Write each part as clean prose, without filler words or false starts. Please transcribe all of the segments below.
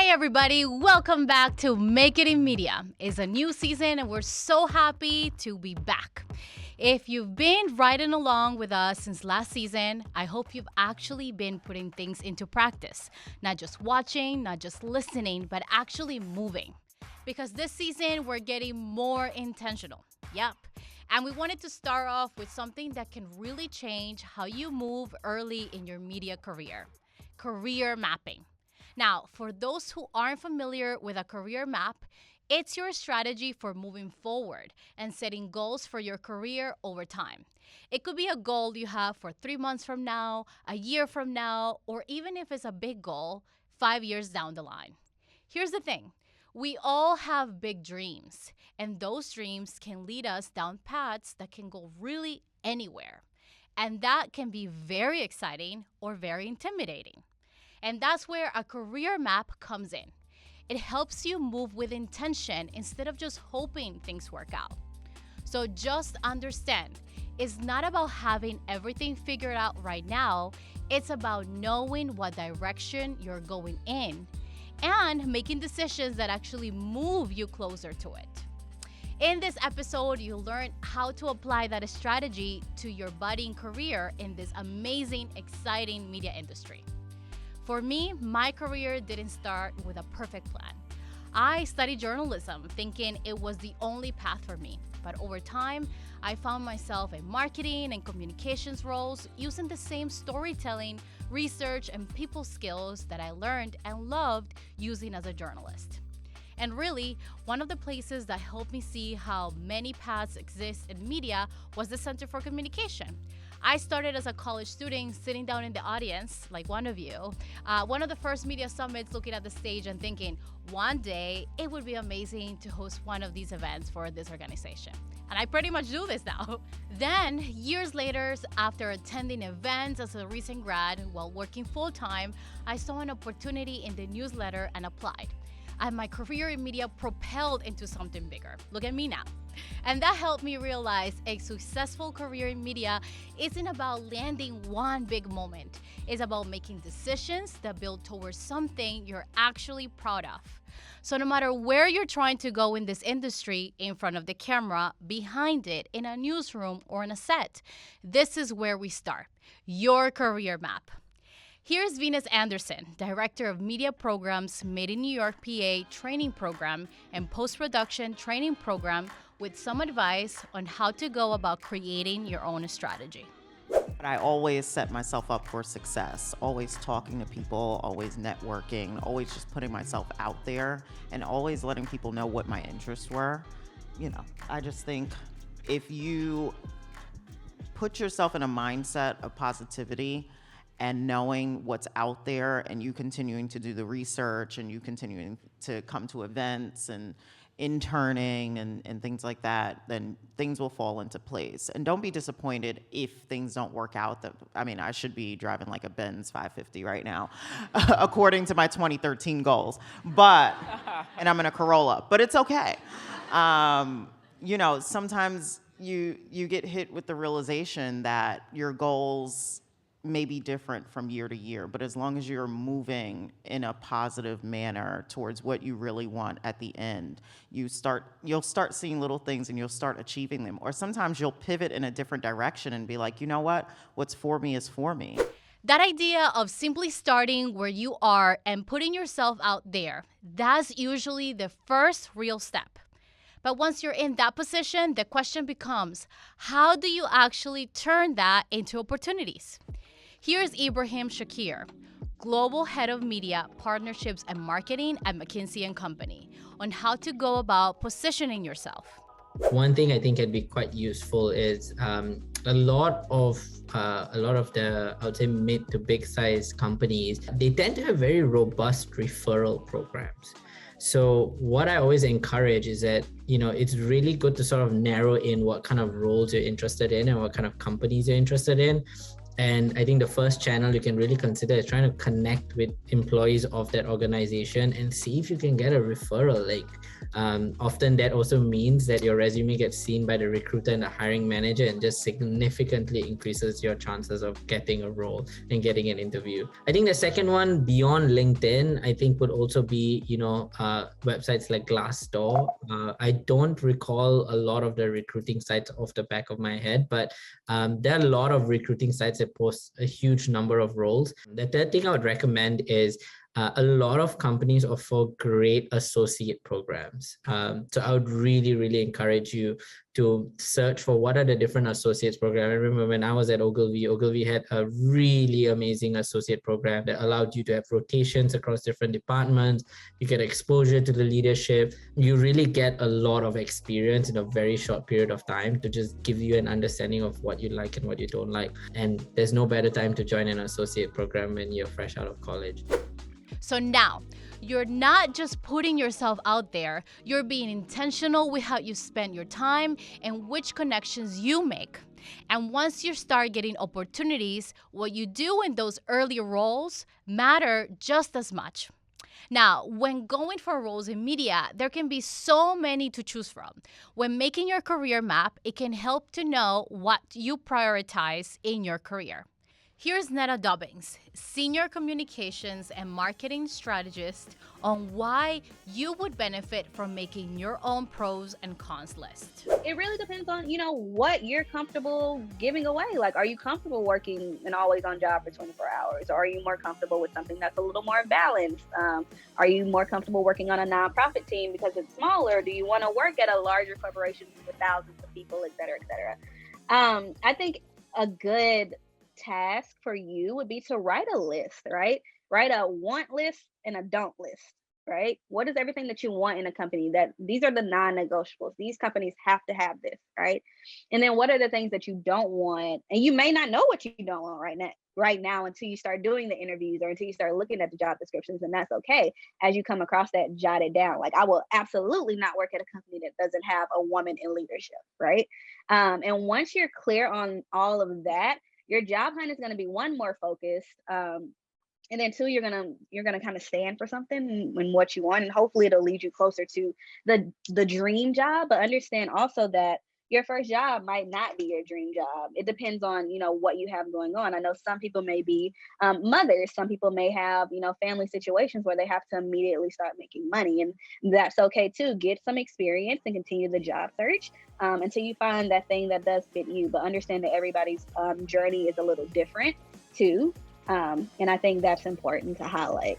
Hey everybody, welcome back to Make It in Media. It's a new season and we're so happy to be back. If you've been riding along with us since last season, I hope you've actually been putting things into practice. Not just watching, not just listening, but actually moving. Because this season, we're getting more intentional. Yep. And we wanted to start off with something that can really change how you move early in your media career. Career mapping. Now, for those who aren't familiar with a career map, it's your strategy for moving forward and setting goals for your career over time. It could be a goal you have for 3 months from now, a year from now, or even if it's a big goal, 5 years down the line. Here's the thing. We all have big dreams, and those dreams can lead us down paths that can go really anywhere. And that can be very exciting or very intimidating. And that's where a career map comes in. It helps you move with intention instead of just hoping things work out. So just understand, it's not about having everything figured out right now. It's about knowing what direction you're going in and making decisions that actually move you closer to it. In this episode, you'll learn how to apply that strategy to your budding career in this amazing, exciting media industry. For me, my career didn't start with a perfect plan. I studied journalism thinking it was the only path for me. But over time, I found myself in marketing and communications roles using the same storytelling, research, and people skills that I learned and loved using as a journalist. And really, one of the places that helped me see how many paths exist in media was the Center for Communication. I started as a college student sitting down in the audience, like one of you, one of the first media summits, looking at the stage and thinking, one day it would be amazing to host one of these events for this organization. And I pretty much do this now. Then, years later, after attending events as a recent grad while working full-time, I saw an opportunity in the newsletter and applied. And my career in media propelled into something bigger. Look at me now. And that helped me realize a successful career in media isn't about landing one big moment. It's about making decisions that build towards something you're actually proud of. So no matter where you're trying to go in this industry, in front of the camera, behind it, in a newsroom, or in a set, this is where we start. Your career map. Here's Venus Anderson, Director of Media Programs, Made in New York, PA Training Program and Post-Production Training Program with some advice on how to go about creating your own strategy. But I always set myself up for success, always talking to people, always networking, always just putting myself out there and always letting people know what my interests were. I just think if you put yourself in a mindset of positivity and knowing what's out there and you continuing to do the research and you continuing to come to events and interning and things like that, then things will fall into place. And don't be disappointed if things don't work out. I should be driving like a Benz 550 right now, according to my 2013 goals. And I'm in a Corolla, but it's okay. Sometimes you get hit with the realization that your goals may be different from year to year, but as long as you're moving in a positive manner towards what you really want at the end, you'll start seeing little things and you'll start achieving them. Or sometimes you'll pivot in a different direction and be like, you know what? What's for me is for me. That idea of simply starting where you are and putting yourself out there, that's usually the first real step. But once you're in that position, the question becomes, how do you actually turn that into opportunities? Here's Ebrahim Shakir, Global Head of Media, Partnerships and Marketing at McKinsey & Company, on how to go about positioning yourself. One thing I think can be quite useful is a lot of the, I would say, mid to big size companies, they tend to have very robust referral programs. So what I always encourage is that, it's really good to sort of narrow in what kind of roles you're interested in and what kind of companies you're interested in. And I think the first channel you can really consider is trying to connect with employees of that organization and see if you can get a referral. Like often that also means that your resume gets seen by the recruiter and the hiring manager, and just significantly increases your chances of getting a role and getting an interview. I think the second one beyond LinkedIn, I think would also be, websites like Glassdoor. I don't recall a lot of the recruiting sites off the back of my head, but there are a lot of recruiting sites that post a huge number of roles. The third thing I would recommend is a lot of companies offer great associate programs. So I would really, really encourage you to search for what are the different associates programs. I remember when I was at Ogilvy had a really amazing associate program that allowed you to have rotations across different departments. You get exposure to the leadership. You really get a lot of experience in a very short period of time to just give you an understanding of what you like and what you don't like. And there's no better time to join an associate program when you're fresh out of college. So now, you're not just putting yourself out there, you're being intentional with how you spend your time and which connections you make. And once you start getting opportunities, what you do in those early roles matter just as much. Now, when going for roles in media, there can be so many to choose from. When making your career map, it can help to know what you prioritize in your career. Here's Netta Dobbins, Senior Communications and Marketing Strategist, on why you would benefit from making your own pros and cons list. It really depends on, what you're comfortable giving away. Like, are you comfortable working an always on job for 24 hours? Or are you more comfortable with something that's a little more balanced? Are you more comfortable working on a nonprofit team because it's smaller? Do you want to work at a larger corporation with thousands of people, et cetera, et cetera? I think a good task for you would be to write a list, right? Write a want list and a don't list, right? What is everything that you want in a company? That these are the non-negotiables. These companies have to have this, right? And then what are the things that you don't want? And you may not know what you don't want right now until you start doing the interviews or until you start looking at the job descriptions, and that's okay. As you come across that, jot it down. Like, I will absolutely not work at a company that doesn't have a woman in leadership, right? And once you're clear on all of that, your job hunt is going to be one, more focused, and then two, you're gonna kind of stand for something and what you want, and hopefully it'll lead you closer to the dream job. But understand also that your first job might not be your dream job. It depends on what you have going on. I know some people may be mothers. Some people may have family situations where they have to immediately start making money, and that's okay too. Get some experience and continue the job search until you find that thing that does fit you. But understand that everybody's journey is a little different too, and I think that's important to highlight.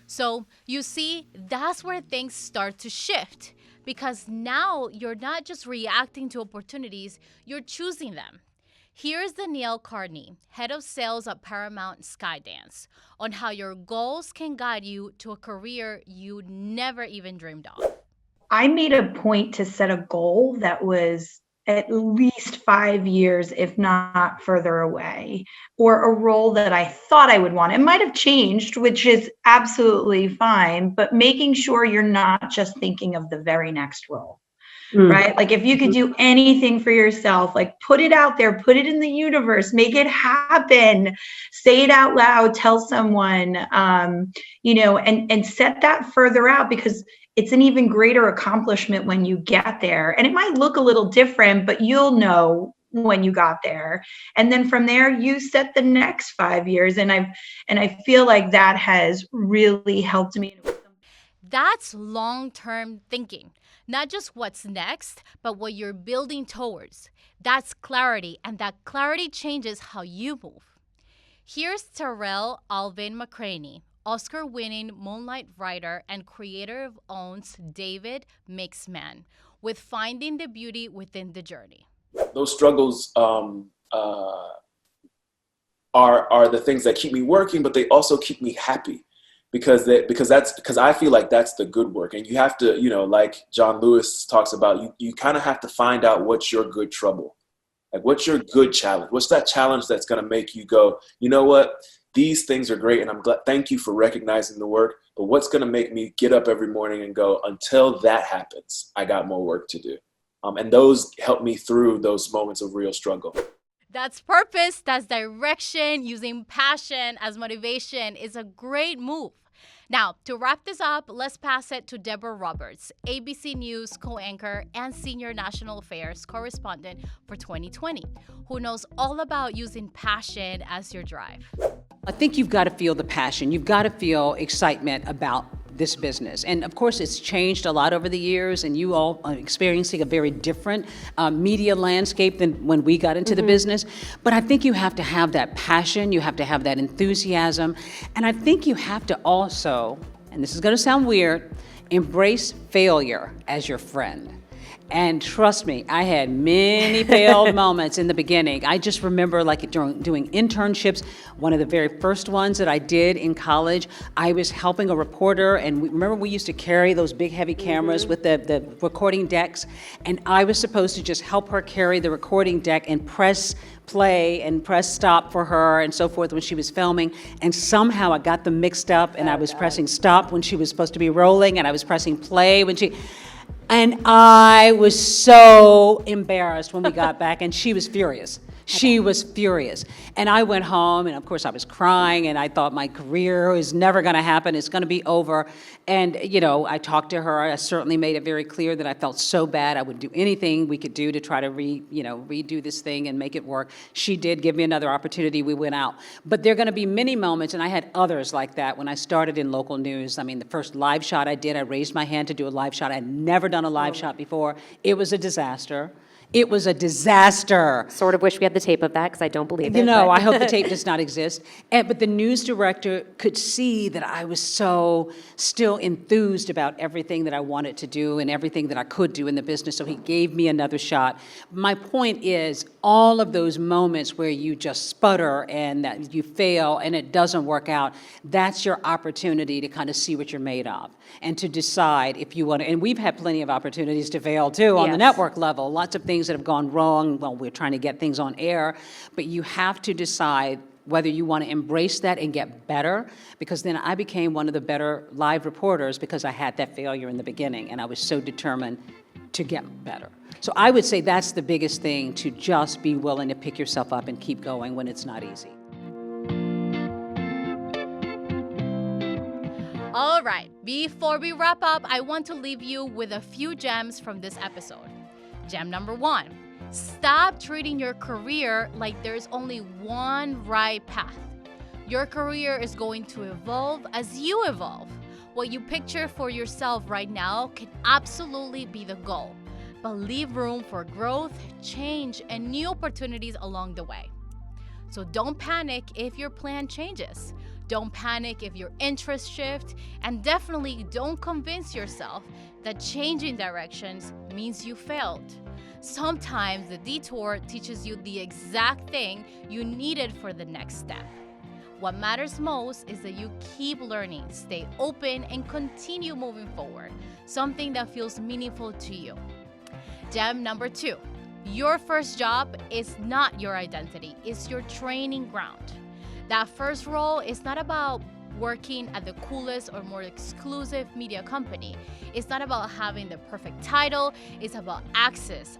So you see, that's where things start to shift, because now you're not just reacting to opportunities, you're choosing them. Here's Danielle Carney, Head of Sales at Paramount Skydance, on how your goals can guide you to a career you never even dreamed of. I made a point to set a goal that was at least 5 years, if not further away, or a role that I thought I would want. It might have changed, which is absolutely fine, but making sure you're not just thinking of the very next role, right? Like, if you could do anything for yourself, like, put it out there, put it in the universe, make it happen, say it out loud, tell someone, and set that further out, because it's an even greater accomplishment when you get there. And it might look a little different, but you'll know when you got there. And then from there, you set the next 5 years. And I feel like that has really helped me. That's long-term thinking. Not just what's next, but what you're building towards. That's clarity, and that clarity changes how you move. Here's Tarell Alvin McCraney, Oscar-winning Moonlight writer and creator of OWN's David Makes Man, with finding the beauty within the journey. Those struggles are the things that keep me working, but they also keep me happy, because I feel like that's the good work. And you have to, like John Lewis talks about, you kind of have to find out what's your good trouble. Like, what's your good challenge? What's that challenge that's going to make you go, you know what? These things are great, and I'm glad. Thank you for recognizing the work. But what's going to make me get up every morning and go, until that happens, I got more work to do. And those help me through those moments of real struggle. That's purpose, that's direction. Using passion as motivation is a great move. Now, to wrap this up, let's pass it to Deborah Roberts, ABC News co-anchor and senior national affairs correspondent for 2020, who knows all about using passion as your drive. I think you've got to feel the passion. You've got to feel excitement about this business. And of course, it's changed a lot over the years, and you all are experiencing a very different media landscape than when we got into the business. But I think you have to have that passion, you have to have that enthusiasm, and I think you have to also, and this is going to sound weird, embrace failure as your friend. And trust me, I had many failed moments in the beginning. I just remember like during doing internships, one of the very first ones that I did in college, I was helping a reporter, and remember we used to carry those big heavy cameras with the recording decks, and I was supposed to just help her carry the recording deck and press play and press stop for her and so forth when she was filming, and somehow I got them mixed up, and I was pressing stop when she was supposed to be rolling, and I was pressing play when she... And I was so embarrassed when we got back, and she was furious. She was furious. And I went home, and of course I was crying, and I thought my career is never going to happen. It's going to be over. And, you know, I talked to her. I certainly made it very clear that I felt so bad. I would do anything we could do to try to redo this thing and make it work. She did give me another opportunity. We went out. But there are going to be many moments, and I had others like that when I started in local news. I mean, the first live shot I did, I raised my hand to do a live shot. I had never done a live shot before. It was a disaster. It was a disaster. Sort of wish we had the tape of that because I don't believe it. You know, I hope the tape does not exist. But the news director could see that I was so still enthused about everything that I wanted to do and everything that I could do in the business, so he gave me another shot. My point is, all of those moments where you just sputter and that you fail and it doesn't work out, that's your opportunity to kind of see what you're made of and to decide if you want to. And we've had plenty of opportunities to fail, too, on the network level. Lots of things that have gone wrong. Well, we're trying to get things on air, but you have to decide whether you want to embrace that and get better, because then I became one of the better live reporters because I had that failure in the beginning, and I was so determined to get better. So I would say that's the biggest thing, to just be willing to pick yourself up and keep going when it's not easy. All right, before we wrap up, I want to leave you with a few gems from this episode. Gem number 1, stop treating your career like there's only one right path. Your career is going to evolve as you evolve. What you picture for yourself right now can absolutely be the goal, but leave room for growth, change, and new opportunities along the way. So don't panic if your plan changes. Don't panic if your interests shift, and definitely don't convince yourself that changing directions means you failed. Sometimes the detour teaches you the exact thing you needed for the next step. What matters most is that you keep learning, stay open, and continue moving forward, something that feels meaningful to you. Gem number 2, your first job is not your identity, it's your training ground. That first role is not about working at the coolest or more exclusive media company. It's not about having the perfect title. It's about access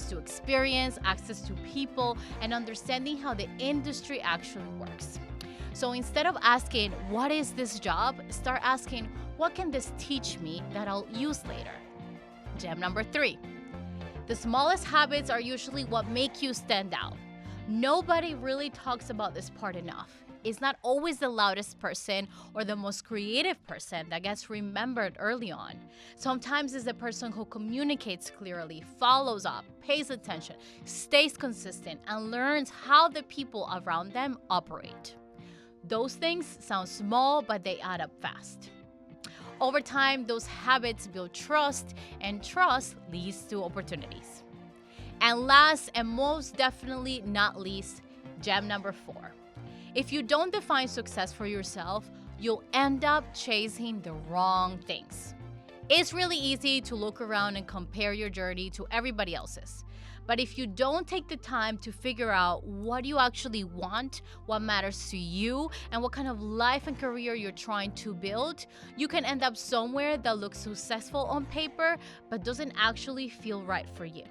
to experience, access to people, and understanding how the industry actually works. So instead of asking, what is this job? Start asking, what can this teach me that I'll use later? Gem number 3, the smallest habits are usually what make you stand out. Nobody really talks about this part enough. It's not always the loudest person or the most creative person that gets remembered early on. Sometimes it's the person who communicates clearly, follows up, pays attention, stays consistent, and learns how the people around them operate. Those things sound small, but they add up fast. Over time, those habits build trust, and trust leads to opportunities. And last and most definitely not least, gem number 4. If you don't define success for yourself, you'll end up chasing the wrong things. It's really easy to look around and compare your journey to everybody else's. But if you don't take the time to figure out what you actually want, what matters to you, and what kind of life and career you're trying to build, you can end up somewhere that looks successful on paper, but doesn't actually feel right for you.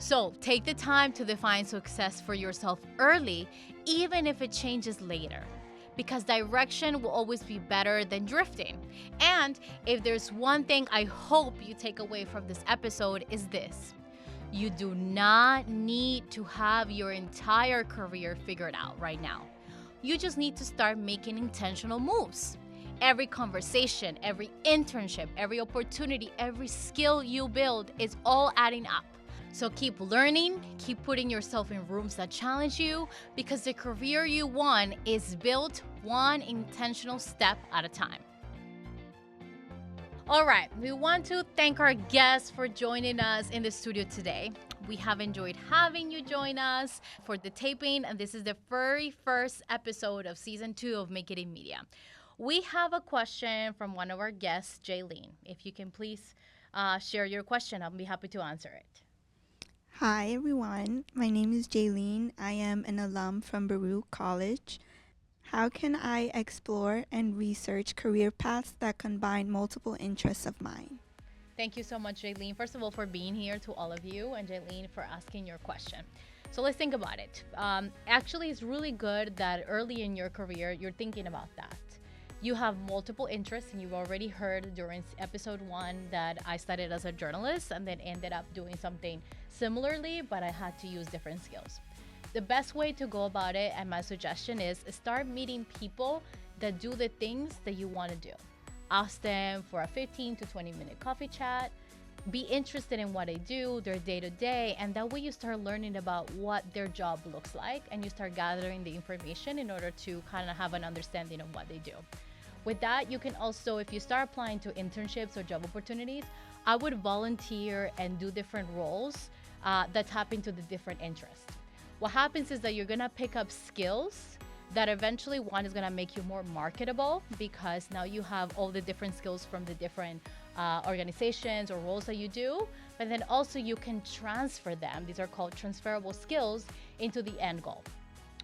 So take the time to define success for yourself early, even if it changes later. Because direction will always be better than drifting. And if there's one thing I hope you take away from this episode is this. You do not need to have your entire career figured out right now. You just need to start making intentional moves. Every conversation, every internship, every opportunity, every skill you build is all adding up. So keep learning, keep putting yourself in rooms that challenge you, because the career you want is built one intentional step at a time. All right, we want to thank our guests for joining us in the studio today. We have enjoyed having you join us for the taping, and this is the very first episode of season 2 of Make It in Media. We have a question from one of our guests, Jaylene. If you can please share your question, I'll be happy to answer it. Hi everyone, my name is Jaylene. I am an alum from Baruch College. How can I explore and research career paths that combine multiple interests of mine? Thank you so much, Jaylene. First of all, for being here to all of you, and Jaylene for asking your question. So let's think about it. Actually, it's really good that early in your career, you're thinking about that. You have multiple interests, and you've already heard during episode 1 that I started as a journalist and then ended up doing something similarly, but I had to use different skills. The best way to go about it, and my suggestion is, start meeting people that do the things that you want to do. Ask them for a 15 to 20 minute coffee chat. Be interested in what they do, their day-to-day, and that way you start learning about what their job looks like, and you start gathering the information in order to kind of have an understanding of what they do. With that, you can also, if you start applying to internships or job opportunities, I would volunteer and do different roles that tap into the different interests. What happens is that you're gonna pick up skills that eventually, one, is gonna make you more marketable, because now you have all the different skills from the different organizations or roles that you do, but then also you can transfer them, these are called transferable skills, into the end goal.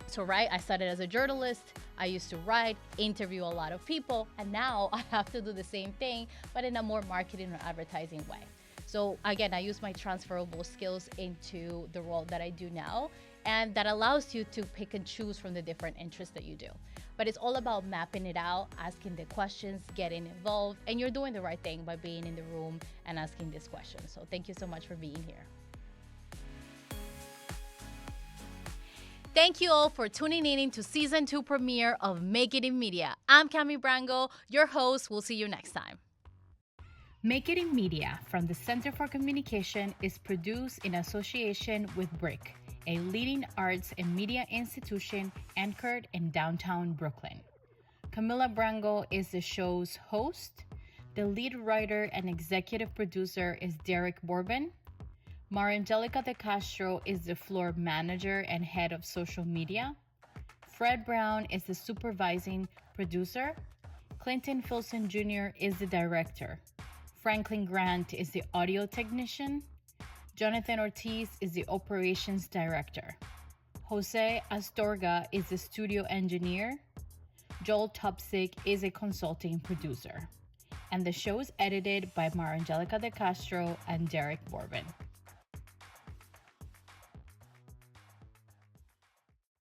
So, right, I started as a journalist, I used to write, interview a lot of people, and now I have to do the same thing, but in a more marketing or advertising way. So again, I use my transferable skills into the role that I do now, and that allows you to pick and choose from the different interests that you do. But it's all about mapping it out, asking the questions, getting involved, and you're doing the right thing by being in the room and asking these questions. So thank you so much for being here. Thank you all for tuning in to season 2 premiere of Make It in Media. I'm Camila Brango, your host. We'll see you next time. Make It in Media from the Center for Communication is produced in association with BRIC, a leading arts and media institution anchored in downtown Brooklyn. Camila Brango is the show's host. The lead writer and executive producer is Derek Bourbon. Marangelica De Castro is the floor manager and head of social media. Fred Brown is the supervising producer. Clinton Filson Jr. is the director. Franklin Grant is the audio technician. Jonathan Ortiz is the operations director. Jose Astorga is the studio engineer. Joel Topsik is a consulting producer. And the show is edited by Marangelica De Castro and Derek Bourbon.